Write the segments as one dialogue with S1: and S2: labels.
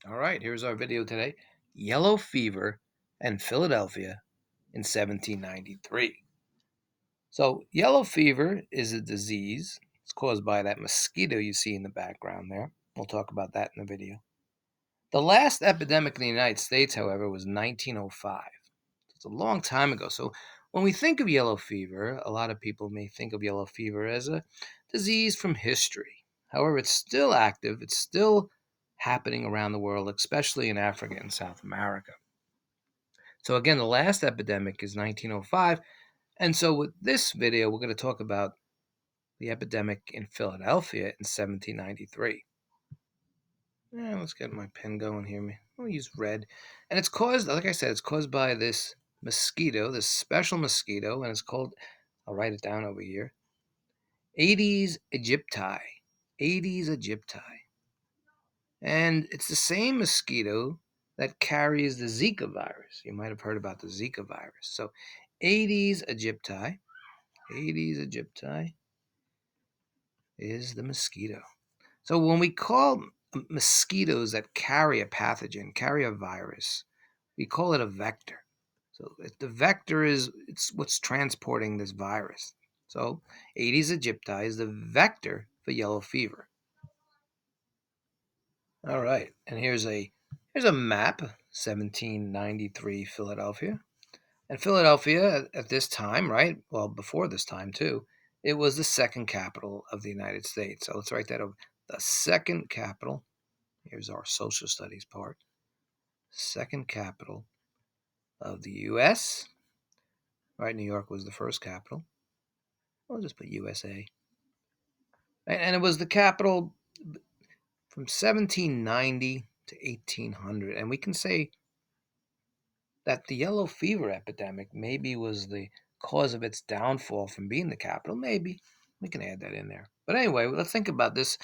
S1: All right, here's our video today. Yellow fever and Philadelphia in 1793. So, yellow fever is a disease. It's caused by that mosquito you see in the background there. We'll talk about that in the video. The last epidemic in the United States, however, was 1905. It's a long time ago. So, when we think of yellow fever, a lot of people may think of yellow fever as a disease from history. However, it's still active, it's still happening around the world, especially in Africa and South America. So, again, the last epidemic is 1905. And so, with this video, we're going to talk about the epidemic in Philadelphia in 1793. Let's get my pen going here. We'll use red. And it's caused, like I said, it's caused by this mosquito, this special mosquito, and it's called, I'll write it down over here, Aedes aegypti. Aedes aegypti. And it's the same mosquito that carries the Zika virus. You might have heard about the Zika virus. So Aedes aegypti, Aedes aegypti is the mosquito. So when we call mosquitoes that carry a pathogen, carry a virus, we call it a vector. So if the vector it's what's transporting this virus. So Aedes aegypti is the vector for yellow fever. All right, and here's a map, 1793 Philadelphia. And Philadelphia at this time, right? Well, before this time too, it was the second capital of the United States. So let's write that over. The second capital. Here's our social studies part. Second capital of the U.S. Right, New York was the first capital. I'll just put USA. And it was the capital from 1790 to 1800. And we can say that the yellow fever epidemic maybe was the cause of its downfall from being the capital. Maybe. We can add that in there. But anyway, let's think about this.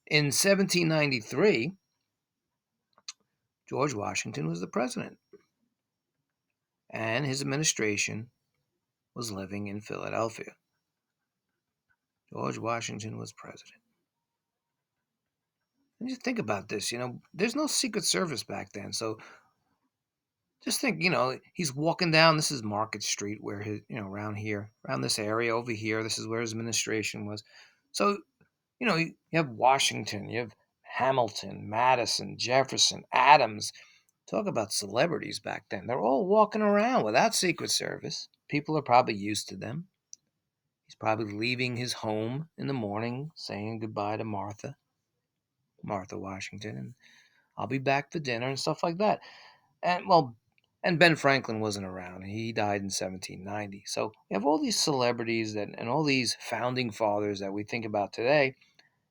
S1: In 1793, George Washington was the president, and his administration was living in Philadelphia. George Washington was president. And you think about this, there's no Secret Service back then. So just think, he's walking down, this is Market Street, where his, around here, around this area over here, this is where his administration was. So, you have Washington, you have Hamilton, Madison, Jefferson, Adams. Talk about celebrities back then. They're all walking around without Secret Service. People are probably used to them. He's probably leaving his home in the morning, saying goodbye to Martha Washington, and I'll be back for dinner and stuff like that. And Ben Franklin wasn't around. He died in 1790. So you have all these celebrities and all these founding fathers that we think about today,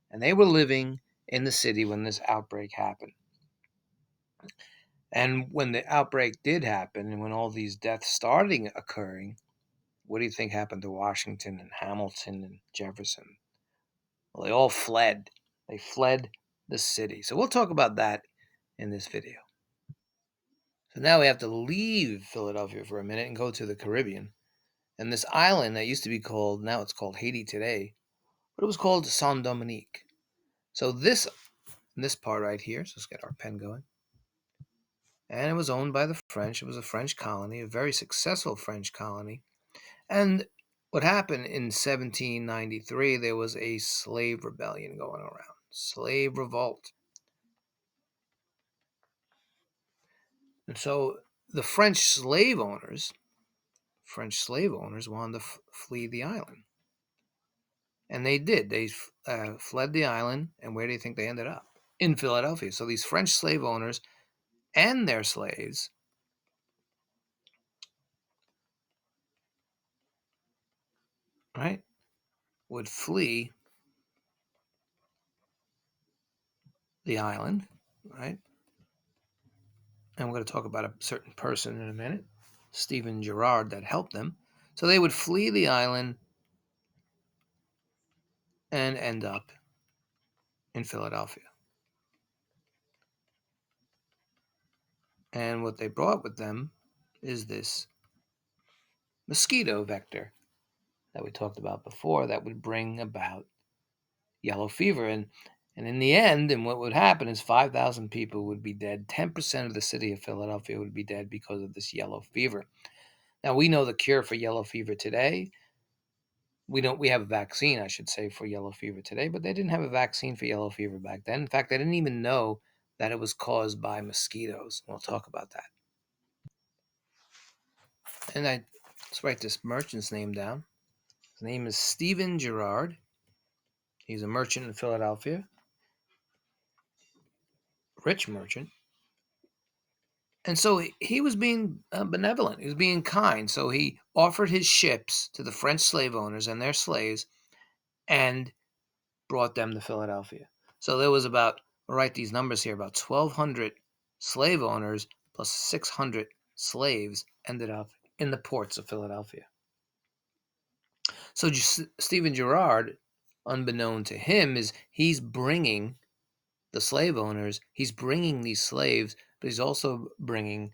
S1: and they were living in the city when this outbreak happened. And when the outbreak did happen, and when all these deaths started occurring, what do you think happened to Washington and Hamilton and Jefferson? Well, they all fled. They fled the city. So we'll talk about that in this video. So now we have to leave Philadelphia for a minute and go to the Caribbean. And this island that used to be called, now it's called Haiti today, but it was called Saint Dominique. So this part right here, so let's get our pen going. And it was owned by the French. It was a French colony, a very successful French colony. And what happened in 1793, there was a slave rebellion going around, slave revolt. And so the French slave owners wanted to flee the island. And they did. They fled the island, and where do you think they ended up? In Philadelphia. So these French slave owners and their slaves, right, would flee the island, right? And we're going to talk about a certain person in a minute, Stephen Girard, that helped them. So they would flee the island and end up in Philadelphia. And what they brought with them is this mosquito vector that we talked about before that would bring about yellow fever. And in the end, and what would happen is 5,000 people would be dead. 10% of the city of Philadelphia would be dead because of this yellow fever. Now, we know the cure for yellow fever today. We have a vaccine, I should say, for yellow fever today, but they didn't have a vaccine for yellow fever back then. In fact, they didn't even know that it was caused by mosquitoes. We'll talk about that. And let's write this merchant's name down. His name is Stephen Girard. He's a merchant in Philadelphia, rich merchant. And so he was being benevolent. He was being kind. So he offered his ships to the French slave owners and their slaves and brought them to Philadelphia. So there was about, I'll write these numbers here, about 1,200 slave owners plus 600 slaves ended up in the ports of Philadelphia. So Stephen Girard, unbeknown to him, is he's bringing the slave owners, he's bringing these slaves, but he's also bringing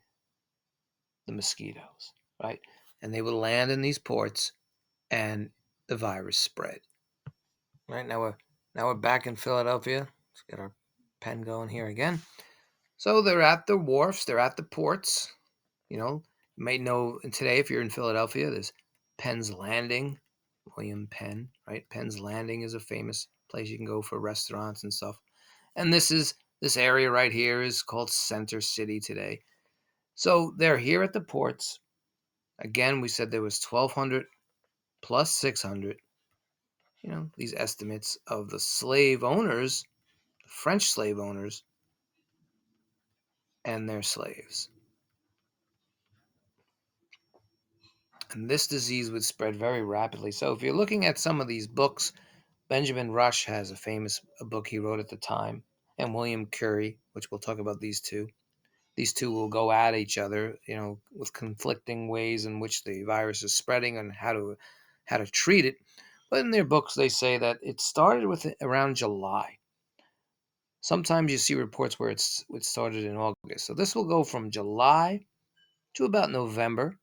S1: the mosquitoes, right? And they would land in these ports, and the virus spread. Right now we're back in Philadelphia. Let's get our pen going here again. So they're at the wharfs, they're at the ports. You may know today if you're in Philadelphia, there's Penn's Landing, William Penn, right? Penn's Landing is a famous place you can go for restaurants and stuff. And this area right here is called Center City today. So they're here at the ports. Again, we said there was 1,200 plus 600. These estimates of the slave owners, the French slave owners, and their slaves. And this disease would spread very rapidly. So if you're looking at some of these books, Benjamin Rush has a famous book he wrote at the time, and William Curie, which we'll talk about these two. These two will go at each other, with conflicting ways in which the virus is spreading and how to treat it. But in their books, they say that it started with around July. Sometimes you see reports where it started in August. So this will go from July to about November.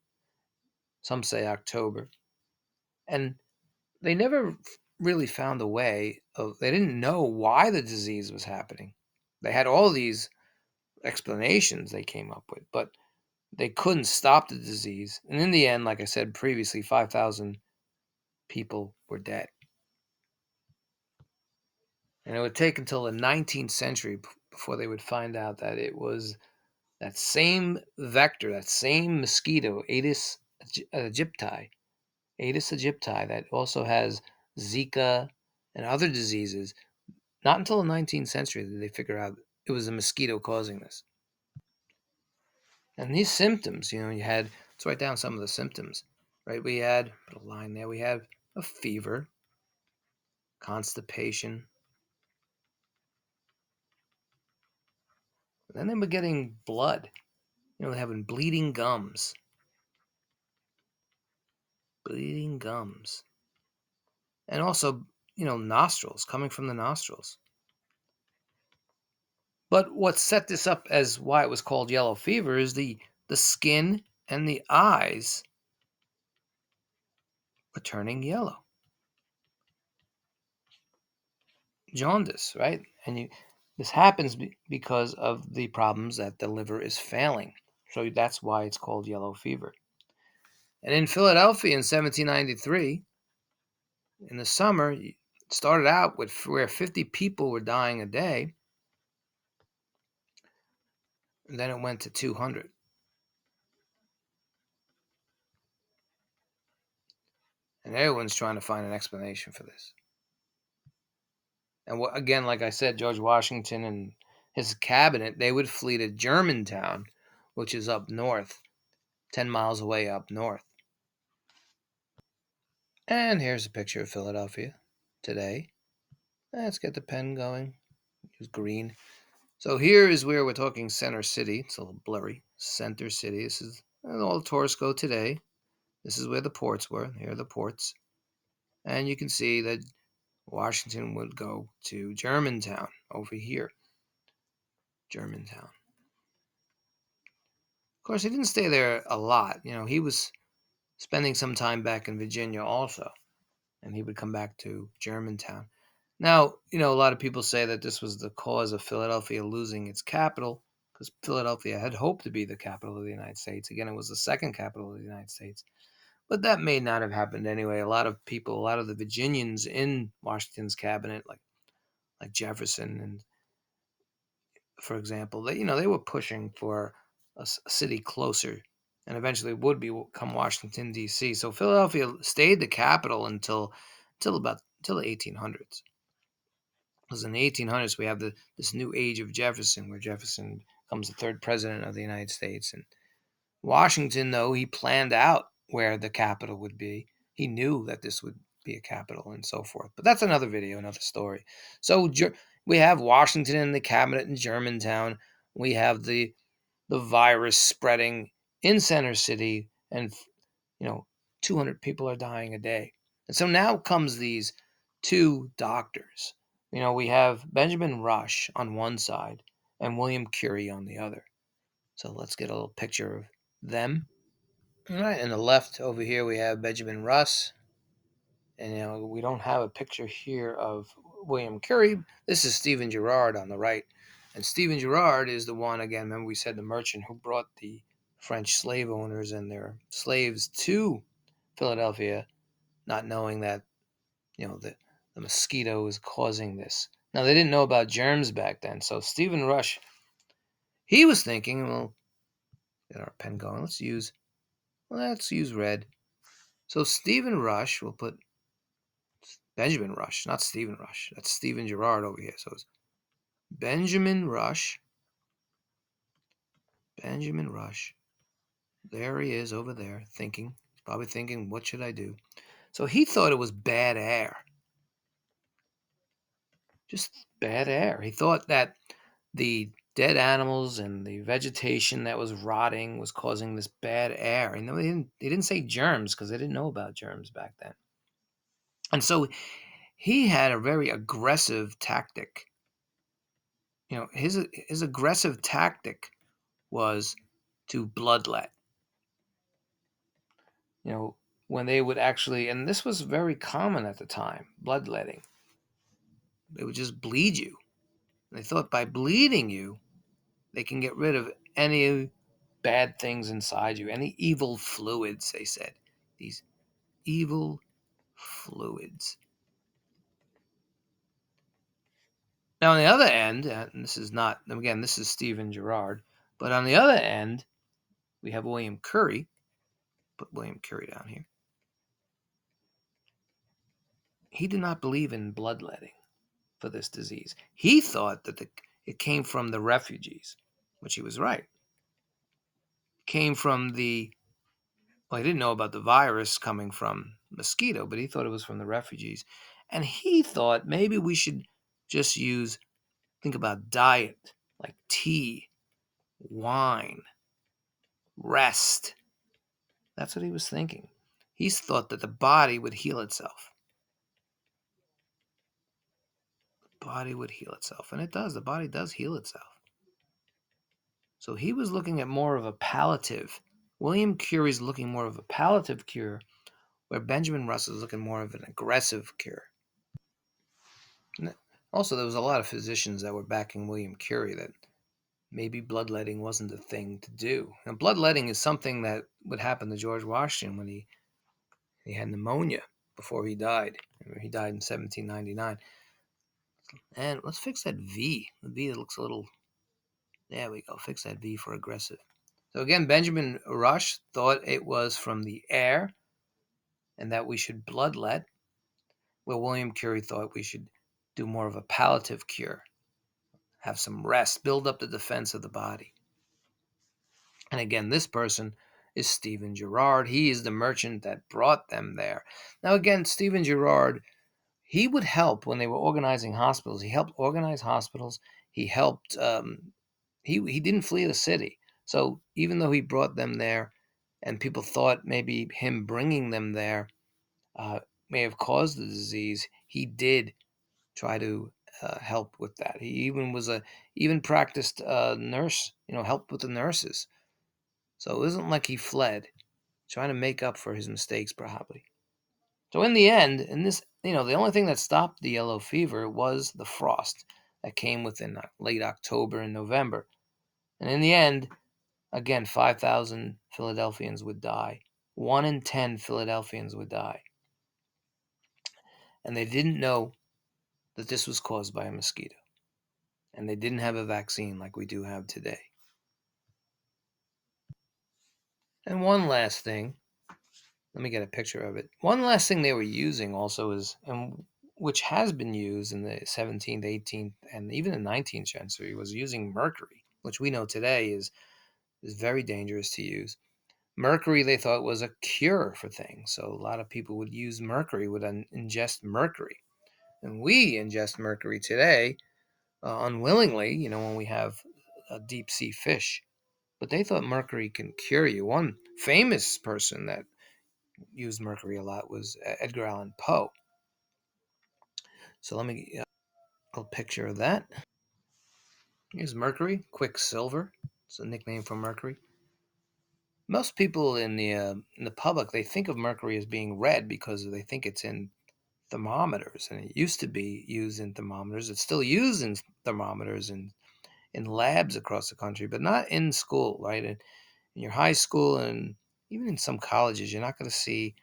S1: Some say October. And they never really found a way they didn't know why the disease was happening. They had all these explanations they came up with, but they couldn't stop the disease. And in the end, like I said previously, 5,000 people were dead. And it would take until the 19th century before they would find out that it was that same vector, that same mosquito, aegypti, that also has Zika and other diseases. Not until the 19th century did they figure out it was a mosquito causing this. And these symptoms, let's write down some of the symptoms, right? We had, put a line there, we had a fever, constipation. And then they were getting blood, having bleeding gums. And also, nostrils, coming from the nostrils. But what set this up as why it was called yellow fever is the skin and the eyes were turning yellow. Jaundice, right? And this happens because of the problems that the liver is failing. So that's why it's called yellow fever. And in Philadelphia in 1793, in the summer, it started out with where 50 people were dying a day, and then it went to 200. And everyone's trying to find an explanation for this. And again, like I said, George Washington and his cabinet, they would flee to Germantown, which is up north, 10 miles away up north. And here's a picture of Philadelphia today. Let's get the pen going. Use green. So here is where we're talking Center City. It's a little blurry. Center City. This is where all the tourists go today. This is where the ports were. Here are the ports. And you can see that Washington would go to Germantown over here. Germantown. Of course, he didn't stay there a lot. He was spending some time back in Virginia also. And he would come back to Germantown. Now, a lot of people say that this was the cause of Philadelphia losing its capital because Philadelphia had hoped to be the capital of the United States. Again, it was the second capital of the United States. But that may not have happened anyway. A lot of people, a lot of the Virginians in Washington's cabinet, like Jefferson and, for example, they were pushing for a city closer, and eventually would become Washington D.C. So Philadelphia stayed the capital until the 1800s. Because in the 1800s we have this new age of Jefferson, where Jefferson becomes the third president of the United States. And Washington, though, he planned out where the capital would be. He knew that this would be a capital and so forth. But that's another video, another story. So we have Washington in the cabinet in Germantown. We have the virus spreading in Center City, and 200 people are dying a day. And so now comes these two doctors. We have Benjamin Rush on one side and William Curie on the other. So let's get a little picture of them. All right, on the left over here we have Benjamin Rush, and we don't have a picture here of William Curie. This is Stephen Girard on the right, and Stephen Girard is the one, again, remember we said the merchant who brought the French slave owners and their slaves to Philadelphia, not knowing that the mosquito is causing this. Now they didn't know about germs back then, so Stephen Rush, he was thinking, well, get our pen going. Let's use red. So Stephen Rush, we'll put Benjamin Rush, not Stephen Rush. That's Stephen Girard over here. So it's Benjamin Rush. Benjamin Rush. There he is over there thinking. He's probably thinking, what should I do? So he thought it was bad air. Just bad air. He thought that the dead animals and the vegetation that was rotting was causing this bad air. And they didn't say germs because they didn't know about germs back then. And so he had a very aggressive tactic. His aggressive tactic was to bloodlet. When they would actually, and this was very common at the time, bloodletting. They would just bleed you. They thought by bleeding you, they can get rid of any bad things inside you, any evil fluids, they said. These evil fluids. Now, on the other end, and this is Stephen Girard, but on the other end, we have William Curie. Put William Curie down here. He did not believe in bloodletting for this disease. He thought that it came from the refugees, which he was right. It came from he didn't know about the virus coming from mosquito, but he thought it was from the refugees. And he thought maybe we should just think about diet, like tea, wine, rest. That's what he was thinking. He thought that the body would heal itself. The body would heal itself. And it does. The body does heal itself. So he was looking at more of a palliative. William Curie's looking more of a palliative cure, where Benjamin Russell is looking more of an aggressive cure. And also, there was a lot of physicians that were backing William Curie that maybe bloodletting wasn't the thing to do. Now, bloodletting is something that would happen to George Washington when he had pneumonia before he died. He died in 1799. And let's fix that V. The V that looks a little... There we go. Fix that V for aggressive. So again, Benjamin Rush thought it was from the air and that we should bloodlet, where William Curie thought we should do more of a palliative cure, have some rest, build up the defense of the body. And again, this person is Stephen Girard. He is the merchant that brought them there. Now again, Stephen Girard, he would help when they were organizing hospitals. He helped organize hospitals. He helped, he didn't flee the city. So even though he brought them there and people thought maybe him bringing them there may have caused the disease, he did try to help with that. He even practiced nurse, helped with the nurses. So it wasn't like he fled, trying to make up for his mistakes probably. So in the end, in this the only thing that stopped the yellow fever was the frost that came within late October and November. And in the end, again, 5,000 Philadelphians would die. 1 in 10 Philadelphians would die. And they didn't know that this was caused by a mosquito. And they didn't have a vaccine like we do have today. And one last thing, let me get a picture of it. One last thing they were using also is, and which has been used in the 17th, 18th, and even the 19th century, was using mercury, which we know today is very dangerous to use. Mercury, they thought, was a cure for things. So a lot of people would use mercury, would ingest mercury. And we ingest mercury today unwillingly, when we have a deep sea fish. But they thought mercury can cure you. One famous person that used mercury a lot was Edgar Allan Poe. So let me a picture of that. Here's mercury, quicksilver. It's a nickname for mercury. Most people in the public, they think of mercury as being red because they think it's in thermometers, and it used to be used in thermometers. It's still used in thermometers in labs across the country, but not in school, right? In your high school and even in some colleges, you're not going to see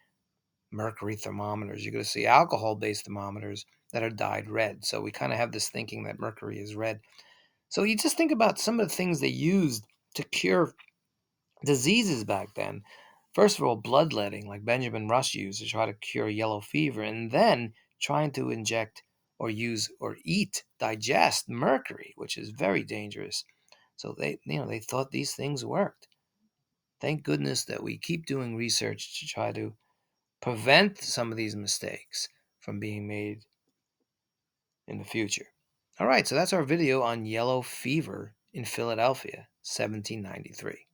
S1: mercury thermometers. You're going to see alcohol-based thermometers that are dyed red. So we kind of have this thinking that mercury is red. So you just think about some of the things they used to cure diseases back then. First of all, bloodletting, like Benjamin Rush used to try to cure yellow fever, and then trying to inject or use or eat, digest mercury, which is very dangerous. So they thought these things worked. Thank goodness that we keep doing research to try to prevent some of these mistakes from being made in the future. All right, so that's our video on yellow fever in Philadelphia, 1793.